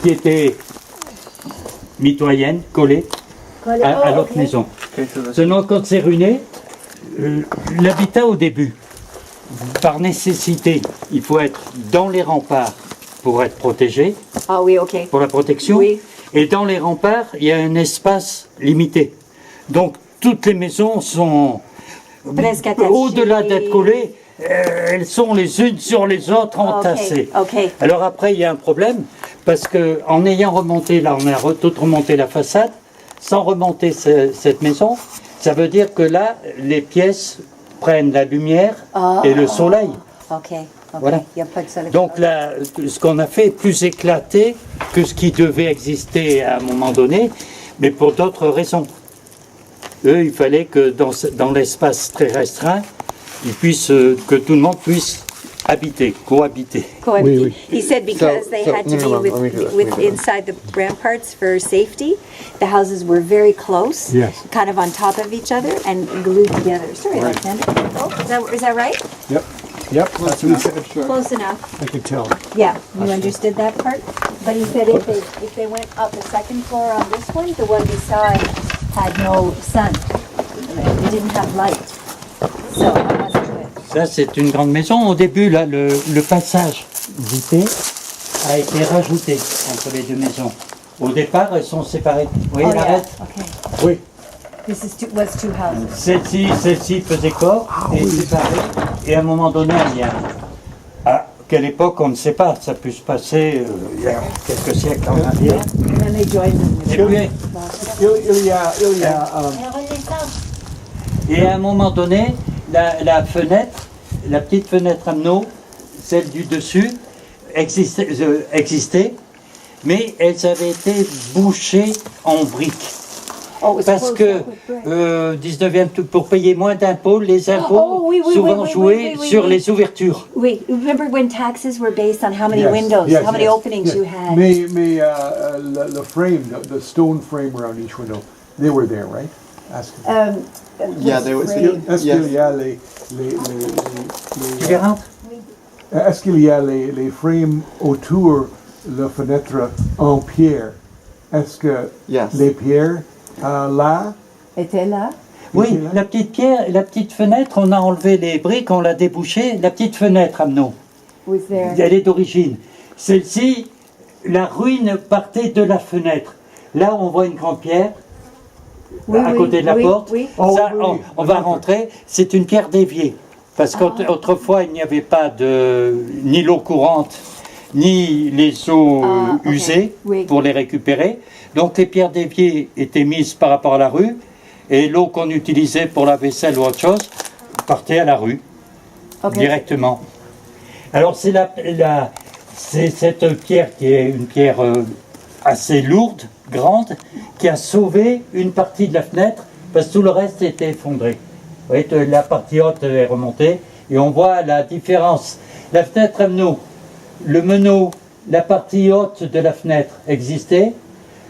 qui était mitoyenne, collée à l'autre maison. Seulement quand c'est ruiné, l'habitat au début, par nécessité, il faut être dans les remparts pour être protégé, Ah oui, ok. pour la protection. Oui. Et dans les remparts, il y a un espace limité. Donc toutes les maisons sont Presque attachées. au-delà d'être collées, elles sont les unes sur les autres entassées. Ok. Alors après, il y a un problème, parce qu'en ayant remonté, là, on a tout remonté la façade, sans remonter cette maison, ça veut dire que là, les pièces prennent la lumière et le soleil. Ok. Voilà. Il n'y a pas de soleil. Donc là, ce qu'on a fait est plus éclaté que ce qui devait exister à un moment donné, mais pour d'autres raisons. Eux, il fallait que dans l'espace très restreint, que tout le monde puisse habiter, cohabiter. Cohabiter. Oui, oui. He said because they had to no, be let me do with this. inside the ramparts for safety. The houses were very close, Yes. kind of on top of each other and glued together. Sorry, Alexander. Oh, is that right? Yep. Yep. That's what he said. Close enough. I could tell. Yeah, you understood that part? But he said if they went up the second floor on this one, the one beside had no sun. It didn't have light. So that wasn't good. Ça, c'est une grande maison. Au début, là, le passage voûté a été rajouté entre les deux maisons. Au départ, elles sont séparées. Vous voyez Oh, yeah. l'arête? Okay. Oui. This was two houses. Celle-ci faisait corps et séparée. Et à un moment donné, il y a... À quelle époque, on ne sait pas. Ça peut se passer il y a quelques siècles en arrière. And then they joined them. Et puis, et à un moment donné, la fenêtre, la petite fenêtre Amno, celle du dessus, existait, mais elles avaient été bouchées en briques. Oh, it was Parce closed que up with brick. 19e, pour payer moins d'impôts, les impôts Oh, oui, oui, souvent oui, oui, jouaient oui, oui, sur oui. les ouvertures. Wait, remember when taxes were based on how many Yes, windows, yes, how many yes, openings yes. you had? The frame, the stone frame around each window, they were there, right? Ask him. Yeah, there was. Est-ce qu'il y a Tu les rentres? est-ce qu'il y a les frames autour la fenêtre en pierre? Est-ce que Yes. les pierres là? Était là? Oui, Ici, là. la petite pierre, la petite fenêtre, on a enlevé les briques, on l'a débouchée. La petite fenêtre Amno, Was there? elle est d'origine. Celle-ci, la ruine partait de la fenêtre. Là, on voit une grande pierre Oui, à oui, côté de la oui, porte. oui. Oh, Ça, oui, on va rentrer. C'est une pierre d'évier. Parce qu'autrefois, il n'y avait pas ni l'eau courante, ni les eaux Ah, ok. usées Oui. pour les récupérer. Donc, les pierres d'évier étaient mises par rapport à la rue. Et l'eau qu'on utilisait pour la vaisselle ou autre chose partait à la rue, Ok. directement. Alors, c'est cette pierre qui est une pierre assez lourde, grande, qui a sauvé une partie de la fenêtre, parce que tout le reste était effondré. Vous voyez, la partie haute est remontée, et on voit la différence. La fenêtre Amno, le meneau, la partie haute de la fenêtre existait,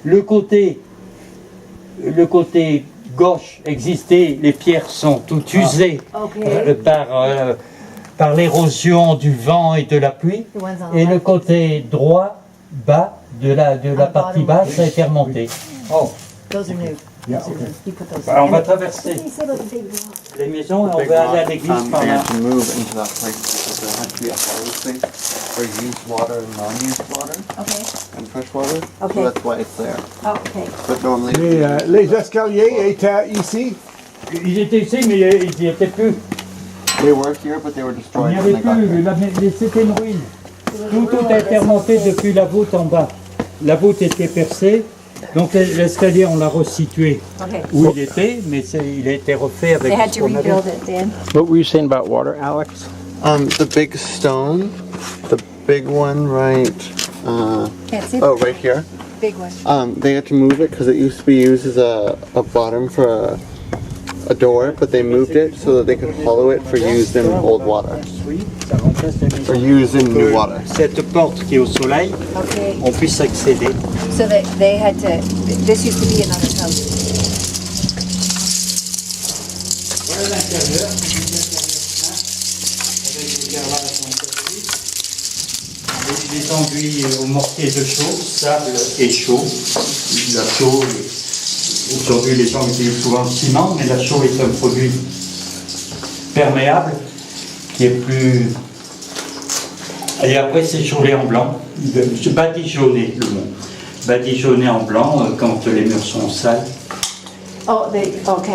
le côté gauche existait, les pierres sont toutes usées Ok. par l'érosion du vent et de la pluie, The ones on the et le left. côté droit, bas, de la partie basse, a été remonté. Oh, Those are new. Yeah, Those are okay. new. You put those. bah, on va And- traverser What did you say about the big wall? les maisons et on Big va aller à rock, l'église par they là. had to move into that place because there had to be a harvesting for used water and non-used water Okay. and fresh water. Okay. So that's why it's there. Oh, okay. But normally, Les escaliers étaient ici? Ils étaient ici, mais ils n'y étaient plus. they were here, but they were Il destroyed n'y when avait they got plus, here. c'était une ruine. Tout a été remonté depuis la voûte en bas. La voûte était percée, donc l'escalier on l'a resitué Okay. où il était, mais il a été refait avec They had ce to qu'on avait. rebuild it, Dan. What were you saying about water, Alex? The big stone, the big one right. Can't see Oh, the right here. big one. They had to move it because it used to be used as a bottom for a door, but they moved it so that they could hollow it for use in old water Ça remplace la maison. or use in new water. Cette porte qui est au soleil, Okay. on puisse accéder. So they had to. This used to be another house. Voilà l'intérieur, avec une garage en les enduits au mortier de chaux, sable et chaux. La chaux, aujourd'hui les gens utilisent souvent le ciment, mais la chaux est un produit perméable qui est plus... Et après c'est chaulé en blanc, badigeonné le mot. Badigeonné en blanc quand les murs sont sales. Oh, OK.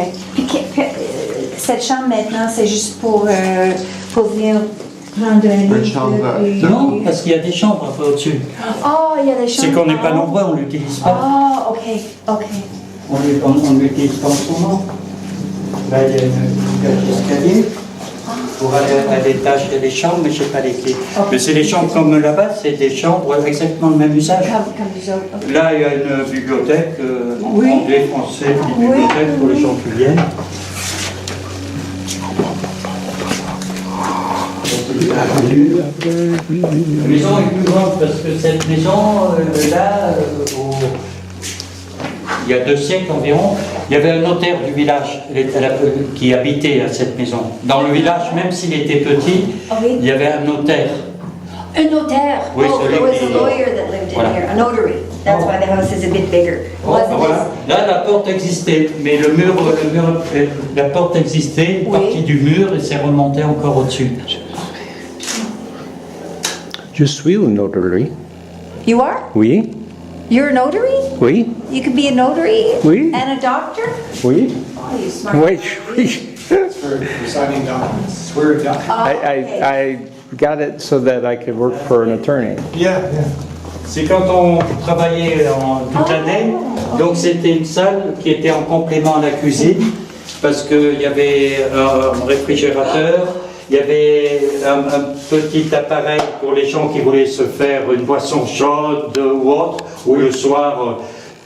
Cette chambre maintenant, c'est juste pour venir prendre un livre. chambre, Non, parce qu'il y a des chambres un peu au-dessus. Oh, il y a des chambres. C'est qu'on n'est pas nombreux, on ne l'utilise pas. Oh, OK. On ne l'utilise pas en ce moment. Là, il y a une cage d'escalier. Pour aller à l'étage, il y a des chambres, mais je n'ai pas les clés. Mais c'est des chambres comme là-bas, c'est des chambres avec exactement le même usage. Comme les autres. OK. Là, il y a une bibliothèque, Oui. anglais, français, une bibliothèque pour les gens qui viennent. La maison est plus grande parce que cette maison, là, il y a 2 siècles environ, il y avait un notaire du village qui habitait à cette maison. Dans le village, même s'il était petit, Oui. il y avait un notaire. Un notaire. Oui, Oh, celui there was qui- a lawyer that lived in Voilà. here, a notary. That's why the house is a bit bigger. Wasn't Voilà. Là, la porte existait, mais la porte existait, une Oui. partie du mur, et c'est remonté encore au-dessus. Je suis un notary. You are? Oui, You're a notary? oui, You could be a notary Oui. and a doctor? oui. Oh, you smart. Oui, oui. For signing documents, swear documents. Oh, I, okay. I got it so that I could work for an attorney. Yeah. C'est quand on travaillait toute l'année, donc c'était une salle qui était en complément à la cuisine, parce qu'il y avait un réfrigérateur, il y avait un petit appareil pour les gens qui voulaient se faire une boisson chaude ou autre, ou le soir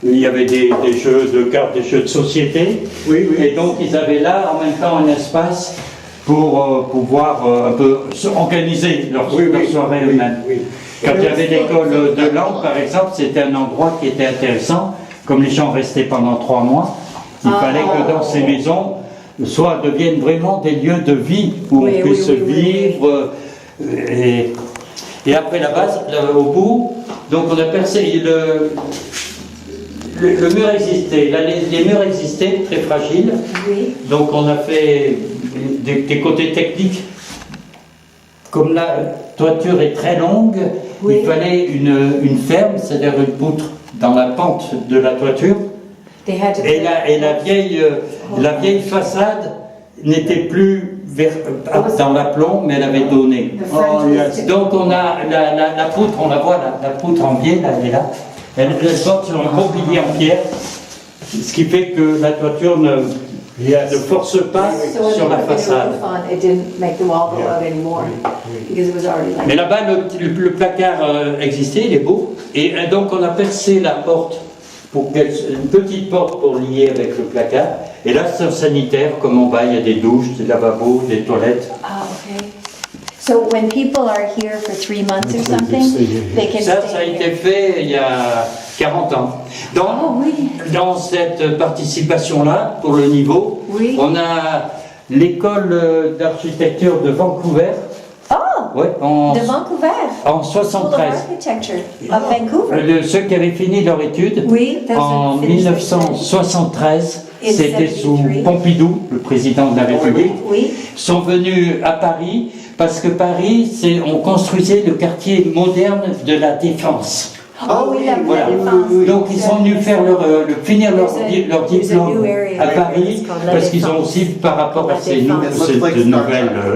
il y avait des jeux de cartes, des jeux de société, Oui, oui. et donc ils avaient là en même temps un espace pour pouvoir un peu organiser leur soirée eux-mêmes. Quand il y avait l'école de langue, par exemple, c'était un endroit qui était intéressant. Comme les gens restaient pendant 3 mois, il fallait que dans ces maisons, soit deviennent vraiment des lieux de vie où Oui, on puisse oui, oui, vivre. Et après la base, là, au bout, donc on a percé le mur existait. Là, les murs existaient, très fragiles. Oui. Donc on a fait des côtés techniques. Comme la toiture est très longue, Oui. il fallait une ferme, c'est-à-dire une poutre dans la pente de la toiture. They had to Et la vieille façade n'était plus dans l'aplomb, mais elle avait donné. The front was- Donc on a la poutre, on la voit, la poutre en biais, là, elle est là. Elle porte sur un gros pilier en pierre, ce qui fait que la toiture ne force pas So when sur they la put the façade. roof on, it didn't make the wall go out anymore because it was already like. Mais là-bas, le placard existait, il est beau, et donc on a percé la porte, une petite porte pour lier avec le placard, et là c'est un sanitaire, comme en bas, il y a des douches, des lavabos, des toilettes. Ah, okay. So when people are here for 3 months or something, they can Ça a stay été here. fait il y a 40 ans. Oh oui. Dans cette participation-là, pour le niveau, Oui. on a l'école d'architecture de Vancouver, Oh, ouais, en de Vancouver. en School of 73. Architecture of Vancouver. Ceux qui avaient fini leur étude, Oui, those en who finished their 1973, In c'était sous 73. Pompidou, le président de la République, Oui. sont venus à Paris parce que Paris, on construisait le quartier moderne de la Défense. Oh oui, la Voilà. défense. Donc ils sont venus faire finir leur There's a diplôme new area à right Paris there, it's called La parce qu'ils ont Défense. aussi, par rapport à La ces Défense. nouvelles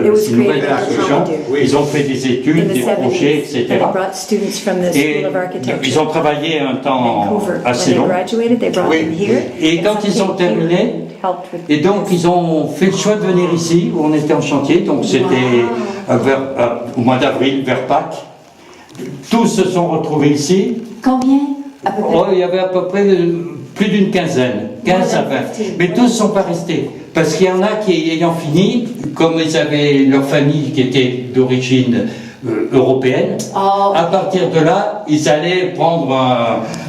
It was ces nouvelles created by constructions, Pompidou. ils ont fait des In études, the des projets, 70s, etc. they brought students from the Et School of Architecture. ils ont travaillé un temps Vancouver. assez When long. they graduated, they brought Oui. them here. Et And quand some ils ont came here terminé, and helped with et donc ils ont fait le choix de venir ici, où on était en chantier, donc c'était au mois d'avril, vers Pâques. Tous se sont retrouvés ici. Combien? À peu près. Oh, il y avait à peu près plus d'une quinzaine, 15 à 20. Mais tous ne sont pas restés. Parce qu'il y en a qui, ayant fini, comme ils avaient leur famille qui était d'origine européenne. Oh. À partir de là, ils allaient prendre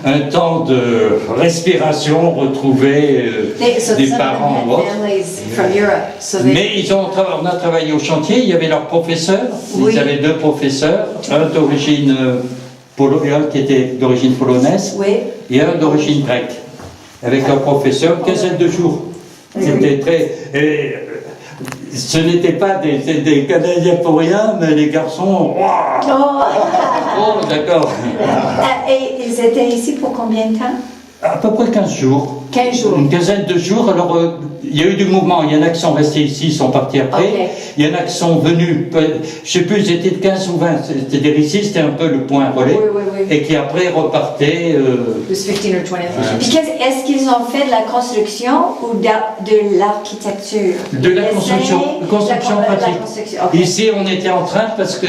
un temps de respiration, retrouver So des some of them parents ou had autres. families from Europe, so they, Mais on a travaillé au chantier, il y avait leurs professeurs, Oui. ils avaient 2 professeurs, un d'origine qui était d'origine polonaise oui, et un d'origine grecque, avec leur professeur, une quinzaine de jours. C'était très... ce n'étaient pas des Canadiens pour rien, mais les garçons... Ouah, oh, d'accord. Et ils étaient ici pour combien de temps? À peu près 15 jours. 15 jours. Une quinzaine de jours. Alors, il y a eu du mouvement. Il y en a qui sont restés ici, ils sont partis après. Ok. Il y en a qui sont venus, je ne sais plus, ils étaient de 15 ou 20. C'est-à-dire ici, c'était un peu le point relais. Oui, oui, oui. Et qui après repartaient. It was 15 or 20. Because est-ce qu'ils ont fait de la construction ou de l'architecture? De la construction, construction La pratique. construction, ok. Ici, on était en train parce que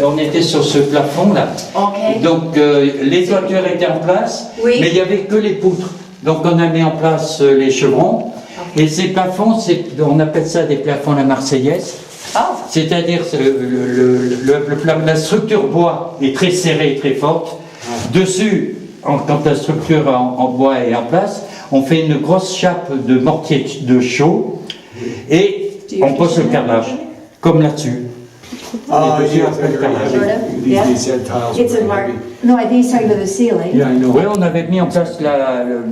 on était sur ce plafond-là. Ok. Donc, les toitures étaient en place, Oui. mais il n'y avait que les poutres. Donc, on a mis en place les chevrons. Et ces plafonds, on appelle ça des plafonds à la Marseillaise. Ah. C'est-à-dire la structure bois est très serrée, très forte. Dessus, quand la structure en bois est en place, on fait une grosse chape de mortier de chaux et on pose le carrelage, comme là-dessus. Oh, dessus, yeah, on fait le carrelage. Sort of, These yeah. said tiles. It's a mark. No, I think he's talking about the ceiling. Yeah, I know. Oui, on avait mis en place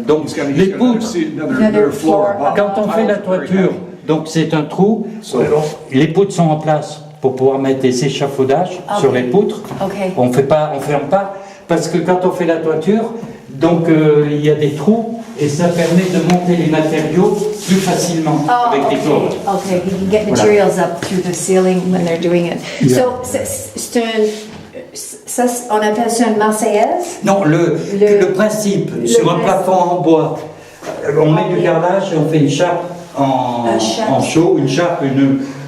donc He's got les poutres. Another floor above. Quand on fait la toiture, donc c'est un trou, les poutres sont en place pour pouvoir mettre des échafaudages sur les poutres. Ok. On ferme pas, parce que quand on fait la toiture, donc il y a des trous et ça permet de monter les matériaux plus facilement avec des cordes. Okay, you can get materials up through the ceiling when they're doing it. So, c'est on appelle ça une Marseillaise? Non, le principe, sur un plafond en bois, on met du carrelage et on fait une chape en chaux, une chape,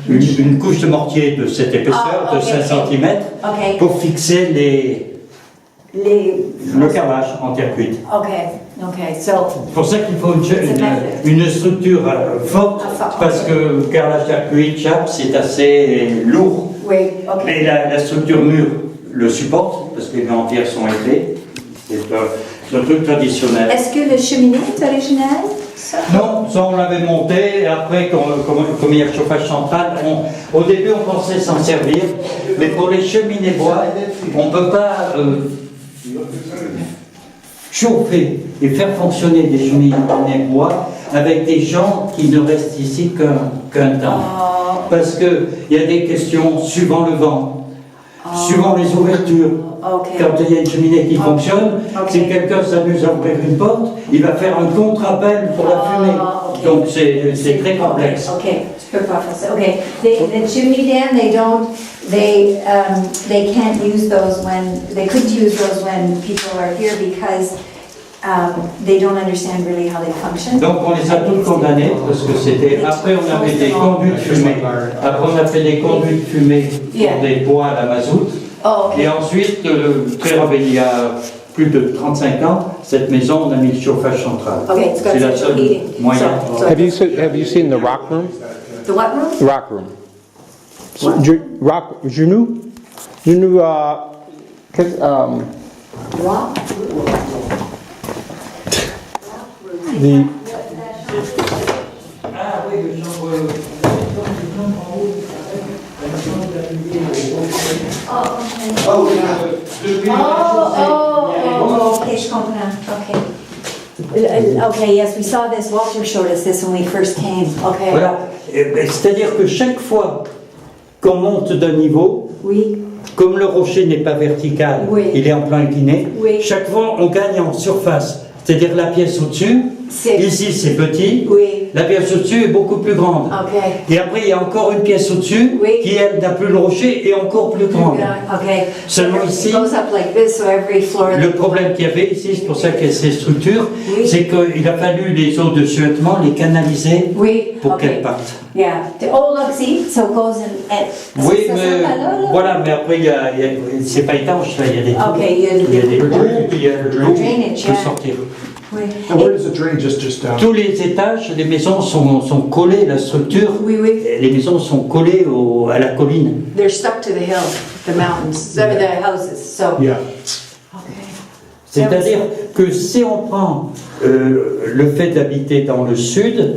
une couche de mortier de cette épaisseur, de 5 cm, Ok. pour fixer le carrelage en terre cuite. Okay, so, C'est pour ça qu'il faut une structure forte, parce que le carrelage terre cuite, chape, c'est assez lourd. oui, ok. Mais la structure mûre le supporte, parce que les murs en pierre sont élevés. C'est un truc traditionnel. Est-ce que le cheminée est original? Ça? Non, ça on l'avait monté, et après, comme il y a le chauffage central, au début on pensait s'en servir, mais pour les cheminées bois, on ne peut pas chauffer et faire fonctionner des cheminées bois avec des gens qui ne restent ici qu'un temps. Parce qu'il y a des questions suivant le vent, suivant les ouvertures. Ok. Quand il y a une cheminée qui fonctionne, Ok. si quelqu'un s'amuse à ouvrir une porte, il va faire un contre-appel pour la fumée. ok. Donc c'est très complexe. Okay, tu peux pas faire ça. Okay, the chimney dam, they can't use those they couldn't use those when people are here because they don't understand really how they function. Donc on les a tous condamnés parce que c'était. Après on avait des conduits de fumée. Après on a fait des conduits de fumée pour des bois à la mazout. Oh, okay. Et ensuite, il y a plus de 35 ans, cette maison, on a mis le chauffage central. Okay, it's got C'est la central seule heating. moyen. So- Have you seen the rock room? The what room? The rock room. Junou, Rock. the Ah oui, le chambre. Okay, je comprends. Okay. Okay, yes, we saw this. Walter showed us this when we first came. Okay. Voilà. C'est-à-dire que chaque fois qu'on monte d'un niveau, Oui. comme le rocher n'est pas vertical, Oui. il est en plan incliné, Oui. chaque fois on gagne en surface. C'est-à-dire la pièce au-dessus, ici c'est petit, Oui. la pièce au-dessus est beaucoup plus grande. Okay. Et après il y a encore une pièce au-dessus Oui. qui elle n'a plus le rocher et encore plus grande. Okay. Seulement ici, It goes up like this, so every floor. le problème qu'il y avait ici, c'est pour ça qu'il y a ces structures, Oui. c'est qu'il a fallu les eaux de suintement les canaliser Oui. pour Okay. qu'elles partent. Yeah. Oh, look, see, so it goes in. Oui, mais voilà, mais après, c'est pas étanche, là, il y a des trous. Okay, you Il y a des trous, puis il y a l'eau qui Drainage, peut yeah. sortir. Oui. And where does it drain? Just down? Tous les étages, les maisons sont collées, la structure, Oui, oui. les maisons sont collées à la colline. They're stuck to the hill, the mountains, the houses, so. Yeah. Okay. C'est-à-dire que si on prend le fait d'habiter dans le sud,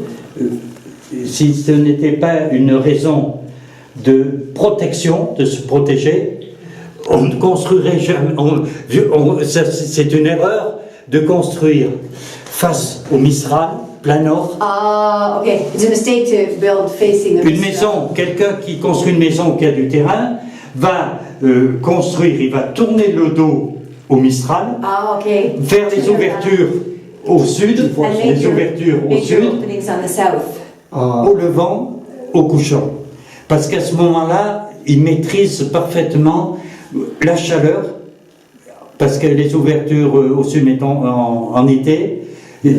si ce n'était pas une raison de protection, de se protéger, on ne construirait jamais. C'est une erreur de construire face au Mistral, plein nord. Okay, it's a mistake to build facing the Une maison, quelqu'un qui construit une maison qui a du terrain, va construire, il va tourner le dos au Mistral, Okay. faire les ouvertures au sud, And make les your- ouvertures au make your sud, openings on the south. au levant, au couchant. Parce qu'à ce moment-là, il maîtrise parfaitement la chaleur, parce que les ouvertures au sud, mettons en été,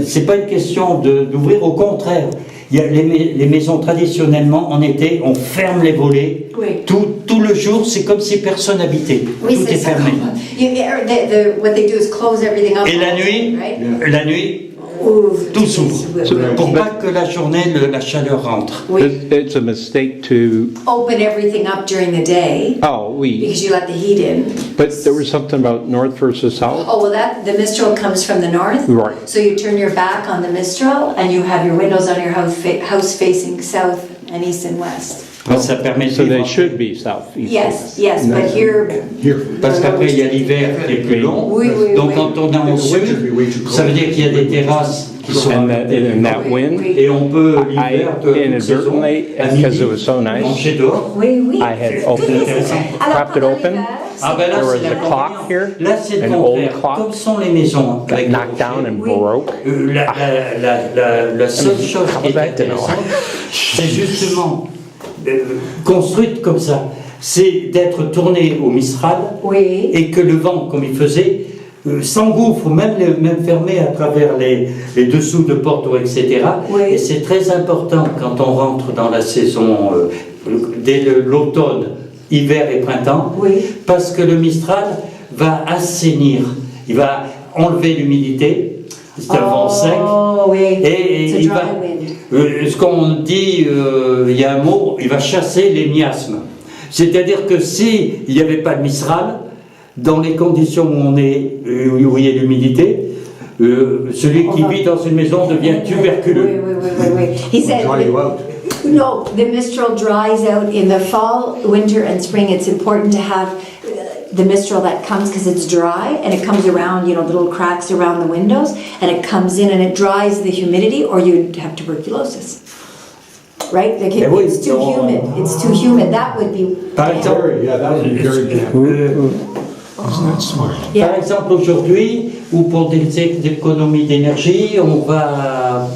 c'est pas une question d'ouvrir, au contraire. Il y a les maisons traditionnellement en été, on ferme les volets. Oui. Tout le jour, c'est comme si personne habitait. Oui, Tout c'est est ça. fermé. What they do is close everything up. Et la nuit, Right? la nuit, Ouvre. tout s'ouvre. Oui. Pour pas que la journée, la chaleur rentre. Oui. It's a mistake to, Open everything up during the day we, because you let the heat in. but there was something about north versus south. Oh, well, the Mistral comes from the north. Right. So you turn your back on the Mistral and you have your windows on your house facing south and east and west. Ça permet de So they vivre. should be south, east. Yes, but here. Parce qu'après, il y a l'hiver qui est plus long. Oui, oui, Donc, oui. quand on est au sud, ça veut dire qu'il y a des terrasses qui sont And that wind, Oui. et on peut l'hiver I de toute saison, inadvertently, à because midi, it was so nice, manger dehors. Oui, oui. I had opened, propped it open. Ah ben là, There was c'est a la clock here, Là, c'est le an old contraire. clock, Comme sont les maisons got avec knocked down and Oui. broke. la seule chose qui est How was I to know? intéressante, c'est justement construite comme ça. C'est d'être tourné au Mistral Oui. et que le vent, comme il faisait, s'engouffre, même fermé à travers les dessous de portes, etc. Oui. Et c'est très important quand on rentre dans la saison, dès l'automne, hiver et printemps, Oui. parce que le Mistral va assainir, il va enlever l'humidité, c'est un vent sec, Oh, oui. et It's a il dry va, wind. ce qu'on dit, il y a un mot, il va chasser les miasmes. C'est-à-dire que s'il n'y avait pas de Mistral, dans les conditions où on est, où il y a l'humidité, celui qui vit dans une maison devient tuberculeux. Oui. He said, Dry you out. no, the Mistral dries out in the fall, winter, and spring. It's important to have the Mistral that comes because it's dry and it comes around, the little cracks around the windows, and it comes in and it dries the humidity, or you'd have tuberculosis. Right? Like Eh oui, it's too non. humid. It's too humid. That would be. Par exemple, Very, yeah, that would be very bad. Isn't that smart? Par Yeah. exemple, aujourd'hui, ou pour des économies d'énergie, on va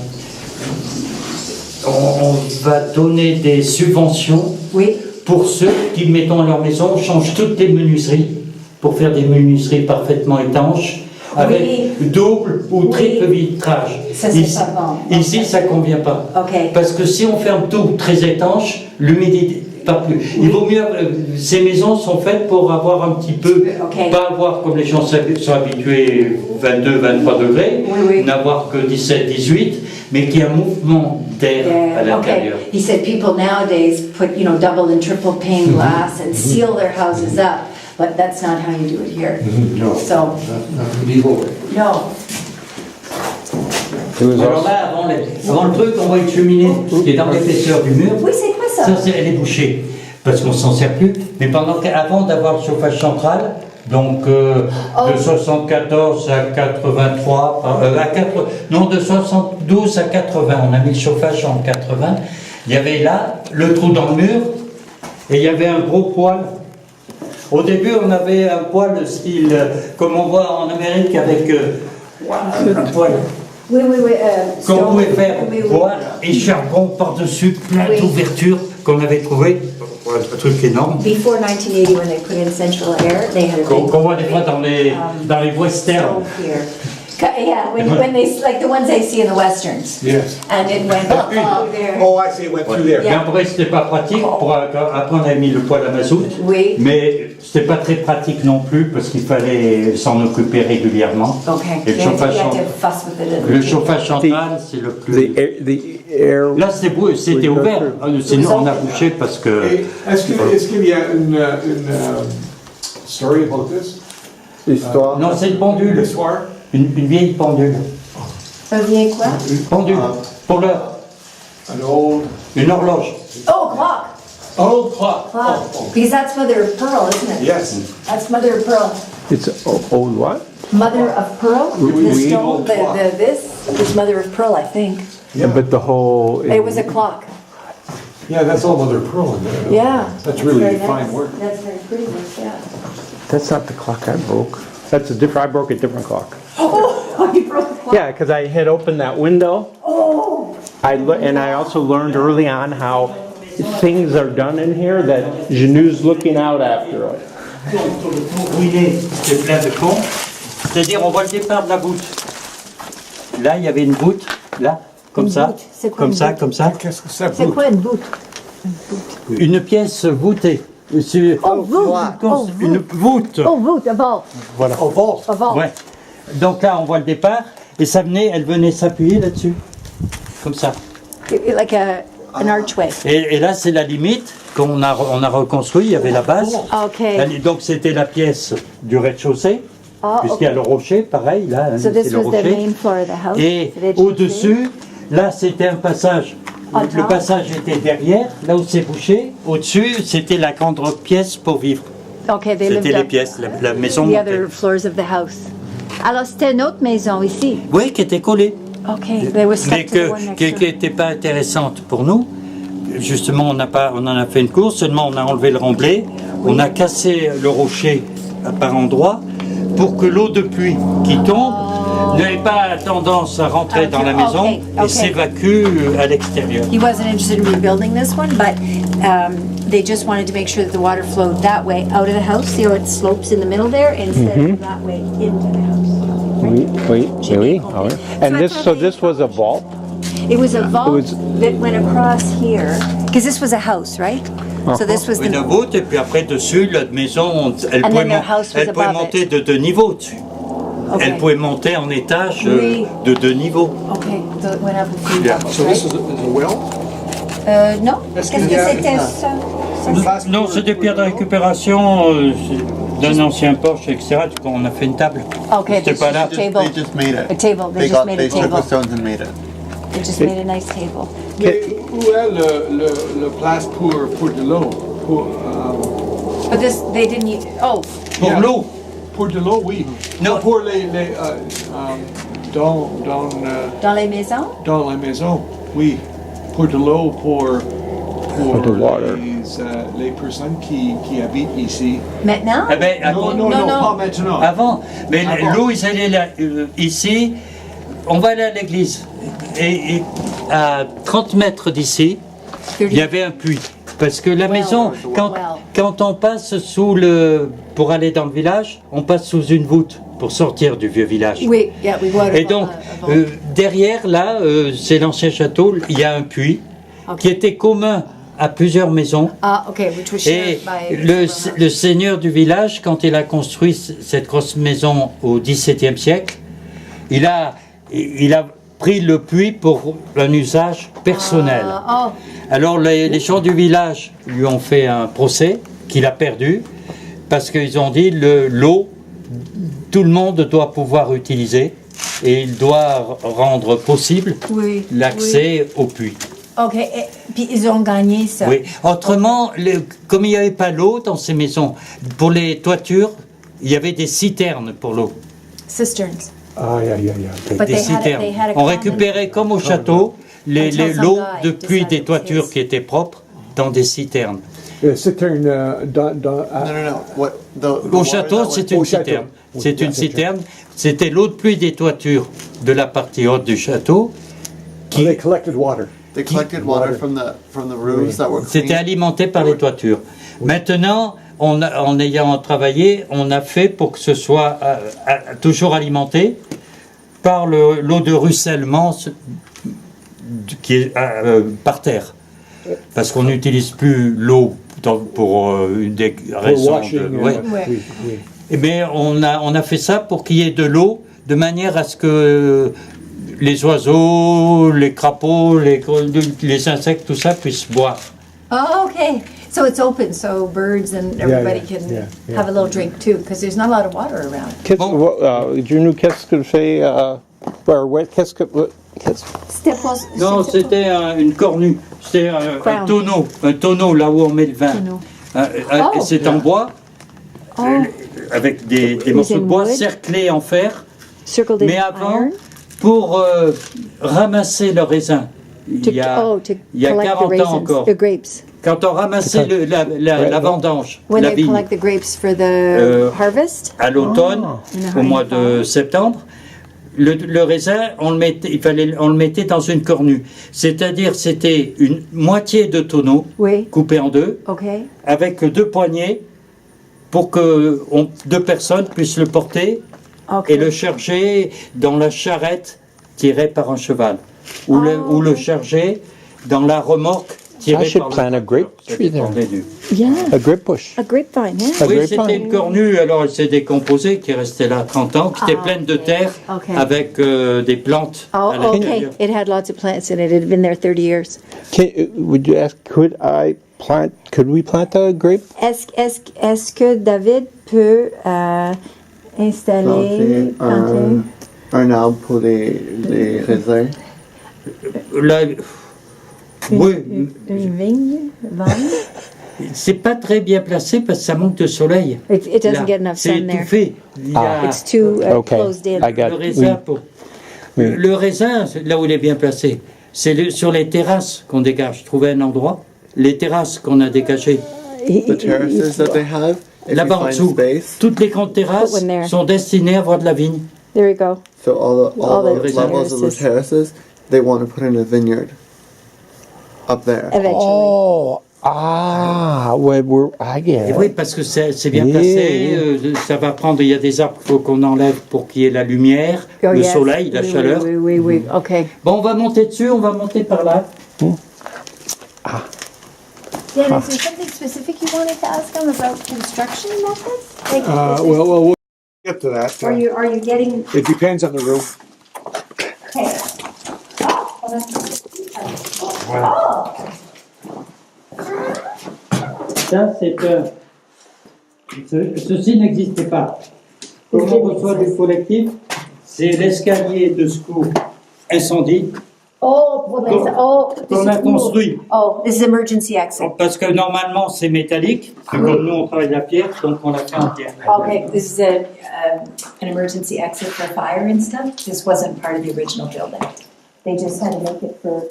donner des subventions Oui. pour ceux qui, mettons à leur maison, changent toutes les menuiseries pour faire des menuiseries parfaitement étanches, avec Oui. double ou Oui. triple vitrage. Ça, c'est Ici, pas bon. ici, ça ne convient pas. Ok. Parce que si on ferme tout très étanche, l'humidité pas plus. Il vaut mieux. Ces maisons sont faites pour avoir un petit peu, Ok. pas avoir comme les gens sont habitués 22, 23 degrés, Oui. n'avoir que 17, 18, mais qu'il y a un mouvement d'air à Yeah, okay. l'intérieur. He said people nowadays put, double and triple pane glass and seal their houses up, but that's not how you do it here. No, So, not medieval. no. It was Alors also, là, avant le truc, on voit une cheminée qui est dans l'épaisseur du mur. Oui, c'est quoi ça? Ça, elle est bouchée, parce qu'on s'en sert plus. Mais avant d'avoir le chauffage central, donc de 74 à 83, de 72 à 80, on a mis le chauffage en 80. Il y avait là le trou dans le mur, et il y avait un gros poêle. Au début, on avait un poêle style, comme on voit en Amérique, avec un poêle. Oui. Qu'on stone. pouvait faire Oui. bois et charbon par-dessus, plein Oui. d'ouvertures qu'on avait trouvées. Un truc énorme. Before 1980, when they put in central air, they had a Qu'on big voit des fois dans les westerns. stove here. Yeah, when they, like the ones I see in the westerns. Yes. And it went through there. Oh, I see, it went through there. Mais après, c'était pas pratique. Après, on avait mis le poêle à mazout. Oui. Mais c'était pas très pratique non plus parce qu'il fallait s'en occuper régulièrement. Okay. Et le chauffage, You had to fuss with it. le chauffage central, c'est le plus. The air. Là, c'était ouvert. Sinon, on a bouché parce que. Et est-ce qu'il y a une story about this? L'histoire. Non, c'est une pendule. L'histoire? Une vieille pendule. Un vieil quoi? Pendule. Pour l'heure. An old, Une horloge. Oh, clock. old clock. Clock. Oh, Because that's mother of pearl, isn't it? yes. That's mother of pearl. It's old what? Mother of pearl? Oui, The oui. stone, Old clock. this is mother of pearl, I think. Yeah. But the whole. It was a clock. Yeah, that's all mother of pearl in there. Yeah. That's really very fine nice. work. That's very pretty work, yeah. That's not the clock I broke. That's a different. I broke a different clock. Oh, you broke the clock. Yeah, because I had opened that window. Oh. And I also learned early on how things are done in here that Janou's looking out after it. Ruiné, c'est plein de ponts. C'est-à-dire, on voit le départ de la voûte. Là, il y avait une voûte, là, comme Une ça. voûte, c'est quoi Comme une ça, voûte? comme ça. Qu'est-ce que ça C'est vaut? quoi une voûte? Une pièce voûtée. C'est- Oh, voûte. Oh, Une voûte. Oh, voûte, a vault. Voilà. Oh, vault. A vault. Ouais. Donc là, on voit le départ, et elle venait s'appuyer là-dessus. Comme ça. Like an archway. Et là, c'est la limite qu'on a, on a reconstruit, il y avait la base. Okay. Donc c'était la pièce du rez-de-chaussée, Oh, puisqu'il y a le rocher, pareil, là, So c'est this le was the rocher. main floor of the house. Et the rez-de-chaussée. au-dessus, là, c'était un passage. En Le top. passage était derrière, là où c'est bouché. Au-dessus, c'était la grande pièce pour vivre. Okay, they lived C'était les up pièces, la maison the montée. other floors of the house. Alors c'était une autre maison ici. Oui, qui était collée. Okay, they were Mais stuck to the one next qui door. n'était pas intéressante pour nous. Justement, on en a fait une course, seulement on a enlevé le remblai, on a cassé le rocher par endroits pour que l'eau de pluie qui tombe n'ait pas tendance à rentrer dans la maison Okay, et okay. s'évacue à l'extérieur. He wasn't interested in rebuilding this one, but they just wanted to make sure that the water flowed that way out of the house. See how it slopes in the middle there instead of that way into the house. Oui. And this was a vault. It was a vault was- that went across here because this was a house, right? So this was Une the voûte et puis après dessus, la maison, elle And pouvait, then their house was elle pouvait above monter de 2 niveaux dessus. okay. Elle pouvait monter en étage Oui. de 2 niveaux. Okay, so it went up a few Yeah. levels, So right? this is a well? Non. Est-ce Qu'est-ce qu'il que y a c'était une- ça? Non, c'est des pierres de récupération d'un ancien porche, etc. On a fait une table. Okay, C'était pas là. table. They just made it. A table. They just made a They took table. the stones and made it. They just made a nice table. Mais où est le place pour de l'eau? But this, they didn't use, oh, Pour Yeah. l'eau. Pour de l'eau, oui. Non. Pour dans les maisons? dans la maison, oui. Pour de l'eau, pour the water. les personnes qui habitent ici. Maintenant? Eh ben, Non, avant, non, non, non, non. pas maintenant. avant. Mais Avant. l'eau, ils allaient là, ici. On va aller à l'église. Et à 30 mètres d'ici, il y avait un puits. Parce que la Well, maison, quand, well. quand on passe pour aller dans le village, on passe sous une voûte pour sortir du vieux village. Oui, yeah, we water. Et donc, derrière, là, c'est l'ancien château, il y a un puits qui était commun à plusieurs maisons. okay, which was Et shared by le seigneur du village, quand il a construit cette grosse maison au XVIIe siècle, il a pris le puits pour un usage personnel. Oh, Alors les gens du village lui ont fait un procès qu'il a perdu parce qu'ils ont dit l'eau, tout le monde doit pouvoir utiliser et il doit rendre possible oui. l'accès au puits. Oui. Ok, puis ils ont gagné ça. Oui. Autrement, comme il n'y avait pas l'eau dans ces maisons, pour les toitures, il y avait des citernes pour l'eau. Cisterns. Ah, yeah. But Des they citernes. had a On common- récupérait comme au château Until some l'eau guy depuis decided des toitures his. qui étaient propres dans des citernes. Citerne dans... No. What the Au water château, that c'est was- une château. citerne. Oui, C'est bien, une c'est citerne. C'était l'eau de pluie des toitures de la partie haute du château. They collected water. They collected water from the roofs that were C'était clean. alimenté par les toitures. Maintenant, en ayant travaillé, on a fait pour que ce soit toujours alimenté par l'eau de ruissellement qui est par terre. Parce qu'on n'utilise plus l'eau pour des raisons de... ouais. Oui, oui. Mais on a fait ça pour qu'il y ait de l'eau, de manière à ce que les oiseaux, les crapauds, les insectes, tout ça puissent boire. Oh, okay. So it's open, so birds and everybody can have a little drink too, because there's not a lot of water around. Qu'est-ce que fait, qu'est-ce que, Non, c'était une cornue, c'était un tonneau là où on met le vin. Tonneau. Et c'est en bois, avec des morceaux de bois wood. cerclés en fer. Circled in Mais avant, iron pour ramasser le raisin, il y a collect 40 the raisins, ans encore, the grapes. quand on ramassait la vendange, When la they vigne, collect the grapes for the harvest. à l'automne, In a au mois hurry de septembre, le raisin, on le mettait dans une cornue. C'est-à-dire, c'était une moitié de tonneau, Oui. coupé en deux, Okay. avec 2 poignées, pour que 2 personnes puissent le porter Okay. et le charger dans la charrette tirée par un cheval, ou le charger dans la remorque tirée I should par plant a grape tree there. Yeah. A grape bush. A grapevine, yeah. A Oui, grapevine. c'était une cornue, alors elle s'est décomposée, qui est restée là 30 ans, qui était pleine de terre, Ok. avec des plantes Oh, à okay. l'intérieur. It had lots of plants in it. It had been there 30 years. Would you ask, could we plant a grape? Est-ce que David peut installer, planter un arbre pour les raisins. Là, oui, une vigne? c'est pas très bien placé parce que ça manque de soleil. It doesn't Là, get enough c'est sun there. étouffé. Il y a It's too Okay. closed in. I got le raisin. Le raisin, là où il est bien placé, c'est sur les terrasses qu'on dégage. Trouver un endroit. Les terrasses qu'on a dégagées. The terraces that they have, if Là-bas you en find dessous, space, toutes les grandes terrasses Put one there. sont destinées à avoir de la vigne. There we go. so all All the the levels of the terraces. terraces, they want to put in a vineyard up there. Eventually. Oh, I get Et it. oui, parce que c'est bien Yeah. placé, ça va prendre, il y a des arbres qu'il faut qu'on enlève pour qu'il y ait la lumière, Oh, le yes. soleil, la Oui, chaleur. Oui. Okay. Bon, on va monter dessus, on va monter par là. Dan, is there something specific you wanted to ask them about construction methods? Like, Well, we'll get to that. are you getting? It depends on the room. Okay. Ça, ceci n'existait pas. Comment on reçoit du collectif? C'est l'escalier de secours incendie qu'on a construit. Oh, this is emergency exit. Parce que normalement c'est métallique, c'est comme nous on travaille la pierre, donc on l'a fait en pierre. Okay, this is an emergency exit for fire and stuff. This wasn't part of the original building. They just had to make it for,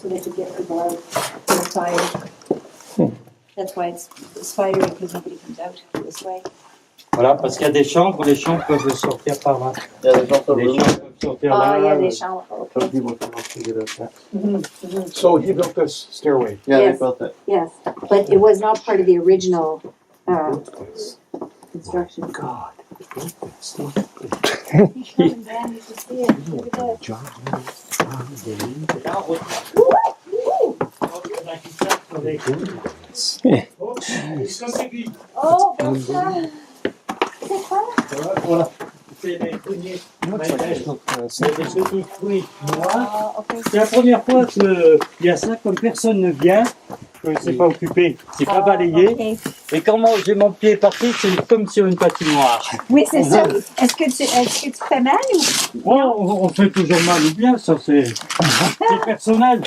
so they could get people out for the fire. That's why it's spidery, because nobody comes out this way. Voilà, parce qu'il y a des chambres, les chambres peuvent sortir par là. Yeah, there's also Les rooms. chambres peuvent sortir Oh, là. yeah, they shall, Some okay. people can also get up there. So he built this stairway. Yeah, Yes. they built it. Yes, but it was not part of the original construction. God. Oh, that's c'est quoi? Voilà. C'est les premiers c'est des petits fruits noirs. Oh, okay. C'est la première fois qu'il y a ça, comme personne ne vient, que c'est pas occupé, c'est pas balayé. Okay. Et quand j'ai mon pied parti, c'est comme sur une patinoire. Oui, c'est ça. Est-ce que tu fais mal ou? On fait toujours mal ou bien, ça c'est personnel.